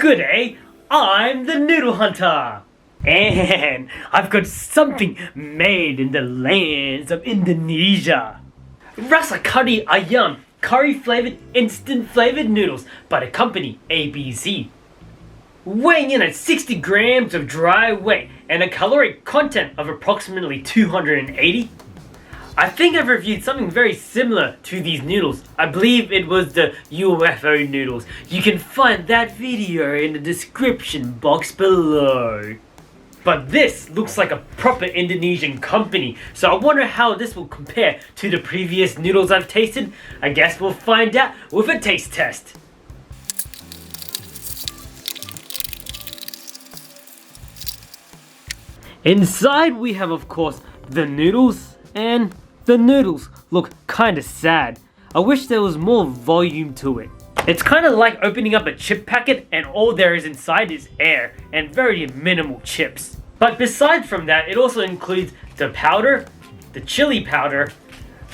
Good day, I'm the Noodle Hunter, and I've got something made in the lands of Indonesia. Rasa curry ayam, curry flavored, instant flavored noodles by the company ABC. Weighing in at 60 grams of dry weight and a caloric content of approximately 280. I think I've reviewed something very similar to these noodles. I believe it was the UFO noodles. You can find that video in the description box below. But this looks like a proper Indonesian company, so I wonder how this will compare to the previous noodles I've tasted. I guess we'll find out with a taste test. Inside we have, of course, the noodles, and the noodles look kinda sad. I wish there was more volume to it. It's kinda like opening up a chip packet and all there is inside is air and very minimal chips. But besides from that, it also includes the powder, the chili powder,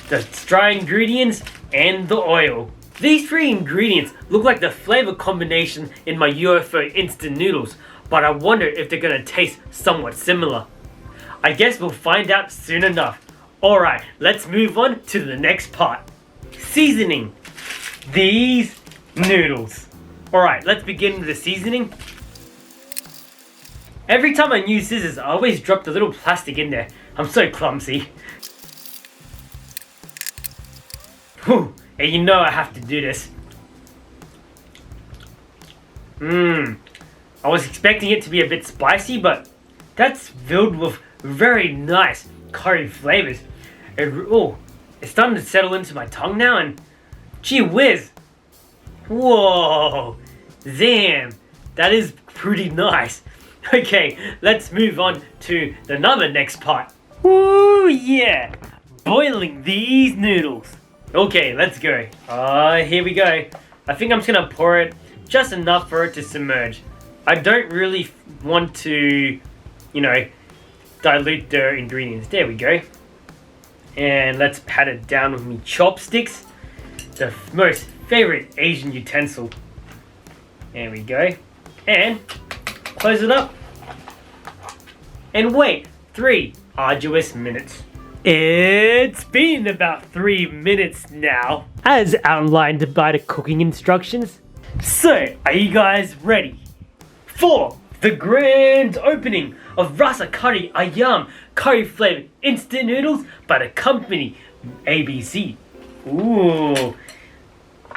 the dry ingredients, and the oil. These three ingredients look like the flavor combination in my UFO instant noodles, but I wonder if they're gonna taste somewhat similar. I guess we'll find out soon enough. Alright, let's move on to the next part. Seasoning these noodles. Alright, let's begin with the seasoning. Every time I use scissors, I always drop the little plastic in there. I'm so clumsy. Whew, and you know I have to do this. I was expecting it to be a bit spicy, but that's filled with very nice curry flavors. It's starting to settle into my tongue now, and gee whiz. Whoa, damn, that is pretty nice. Okay, let's move on to another next part. Woo, yeah, boiling these noodles. Okay, let's go. Here we go. I think I'm just gonna pour it just enough for it to submerge. I don't really want to, dilute the ingredients. There we go. And let's pat it down with me chopsticks, the most favorite Asian utensil. There we go. And close it up. And wait 3 arduous minutes. It's been about 3 minutes now, as outlined by the cooking instructions. So, are you guys ready for the grand opening of Rasa Curry Ayam curry flavored instant noodles by the company ABC? Ooh,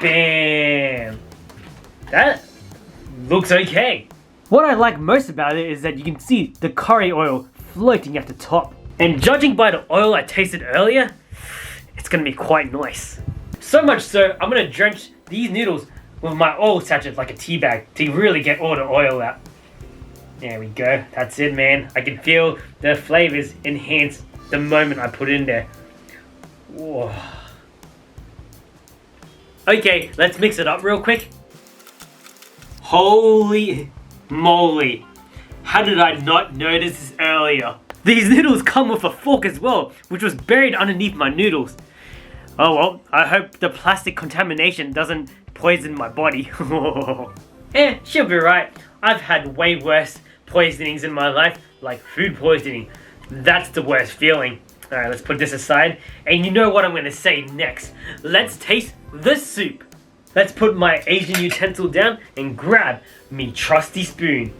bam. That looks okay. What I like most about it is that you can see the curry oil floating at the top. And judging by the oil I tasted earlier, it's gonna be quite nice. So much so, I'm gonna drench these noodles with my oil sachet like a tea bag to really get all the oil out. There we go. That's it, man. I can feel the flavors enhance the moment I put it in there. Whoa. Okay, let's mix it up real quick. Holy moly. How did I not notice this earlier? These noodles come with a fork as well, which was buried underneath my noodles. Oh well, I hope the plastic contamination doesn't poison my body. She'll be right. I've had way worse poisonings in my life, like food poisoning. That's the worst feeling. Alright, let's put this aside. And you know what I'm gonna say next. Let's taste the soup. Let's put my Asian utensil down and grab me trusty spoon.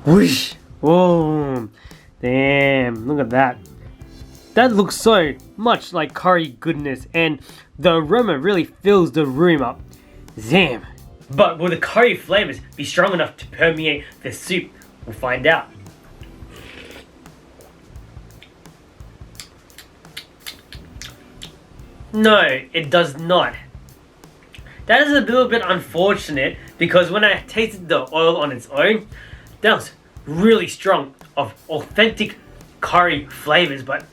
Whoosh! Whoa! Damn, look at that. That looks so much like curry goodness, and the aroma really fills the room up. Damn. But will the curry flavors be strong enough to permeate the soup? We'll find out. No, it does not. That is a little bit unfortunate because when I tasted the oil on its own, that was really strong of authentic curry flavors, but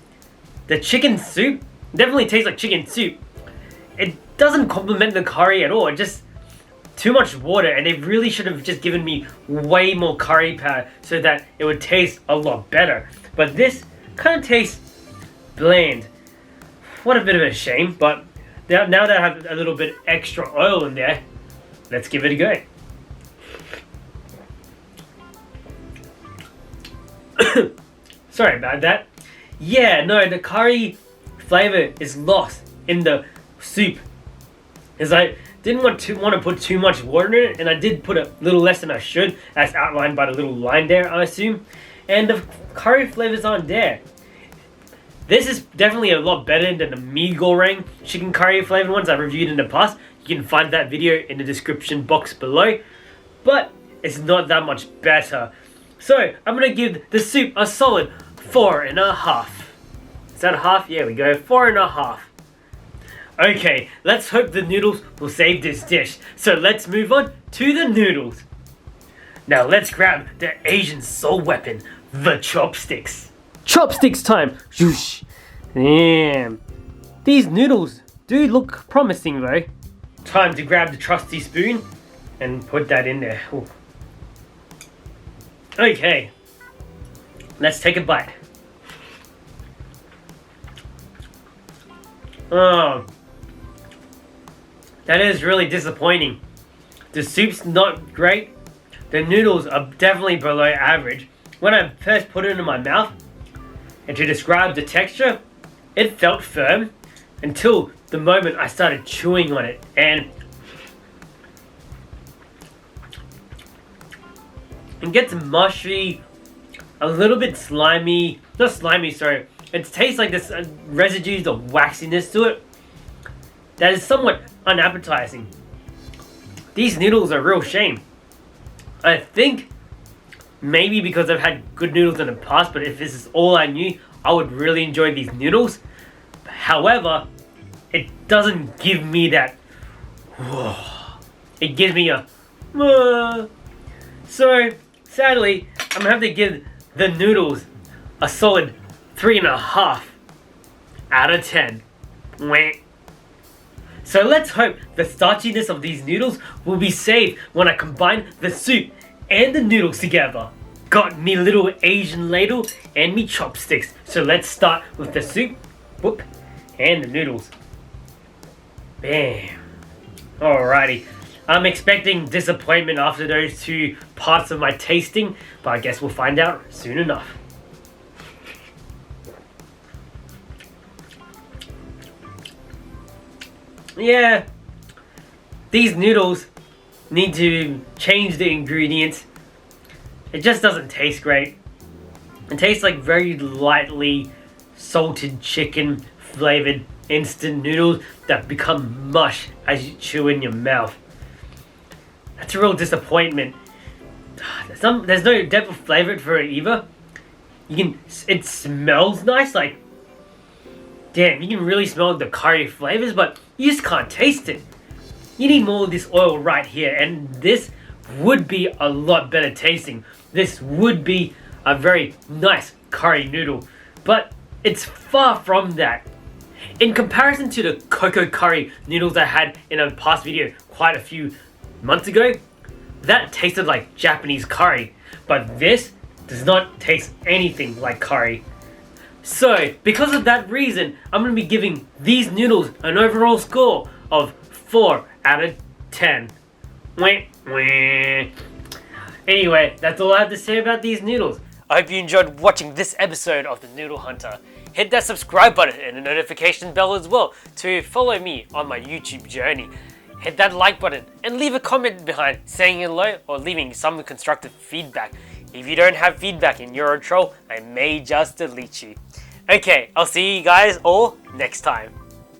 the chicken soup definitely tastes like chicken soup. It doesn't complement the curry at all. It just too much water, and they really should have just given me way more curry powder so that it would taste a lot better. But this kind of tastes bland. What a bit of a shame, but now that I have a little bit extra oil in there, let's give it a go. Sorry about that. Yeah, no, the curry flavor is lost in the soup. Because I didn't want to put too much water in it, and I did put a little less than I should, as outlined by the little line there, I assume. And the curry flavors aren't there. This is definitely a lot better than the mee goreng chicken curry flavored ones I reviewed in the past. You can find that video in the description box below. But it's not that much better. So I'm going to give the soup a solid 4.5. Is that a half? Yeah, we go. 4.5. Okay, let's hope the noodles will save this dish. So let's move on to the noodles. Now let's grab the Asian soul weapon, the chopsticks. Chopsticks time! Zhoosh! Damn. These noodles do look promising though. Time to grab the trusty spoon and put that in there. Ooh. Okay, let's take a bite. Oh, that is really disappointing. The soup's not great. The noodles are definitely below average. When I first put it in my mouth, and to describe the texture, it felt firm until the moment I started chewing on it, and it gets mushy, a little bit slimy. Not slimy, sorry. It tastes like this residues of waxiness to it that is somewhat unappetizing. These noodles are a real shame. I think maybe because I've had good noodles in the past, but if this is all I knew, I would really enjoy these noodles. However, it doesn't give me that. It gives me a. So, sadly, I'm gonna have to give the noodles a solid 3.5 out of 10. So let's hope the starchiness of these noodles will be saved when I combine the soup and the noodles together. Got me little Asian ladle and me chopsticks. So let's start with the soup, whoop, and the noodles. Bam. Alrighty. I'm expecting disappointment after those two parts of my tasting, but I guess we'll find out soon enough. Yeah, these noodles need to change the ingredients. It just doesn't taste great. It tastes like very lightly salted chicken flavored instant noodles that become mush as you chew in your mouth. That's a real disappointment. There's no depth of flavor for it either. It smells nice, like, damn, you can really smell the curry flavors, but you just can't taste it. You need more of this oil right here, and this would be a lot better tasting. This would be a very nice curry noodle, but it's far from that. In comparison to the cocoa curry noodles I had in a past video quite a few months ago, that tasted like Japanese curry, but this does not taste anything like curry. So, because of that reason, I'm going to be giving these noodles an overall score of 4 out of 10. Anyway, that's all I have to say about these noodles. I hope you enjoyed watching this episode of The Noodle Hunter. Hit that subscribe button and the notification bell as well to follow me on my YouTube journey. Hit that like button and leave a comment behind saying hello or leaving some constructive feedback. If you don't have feedback and you're a troll, I may just delete you. Okay, I'll see you guys all next time.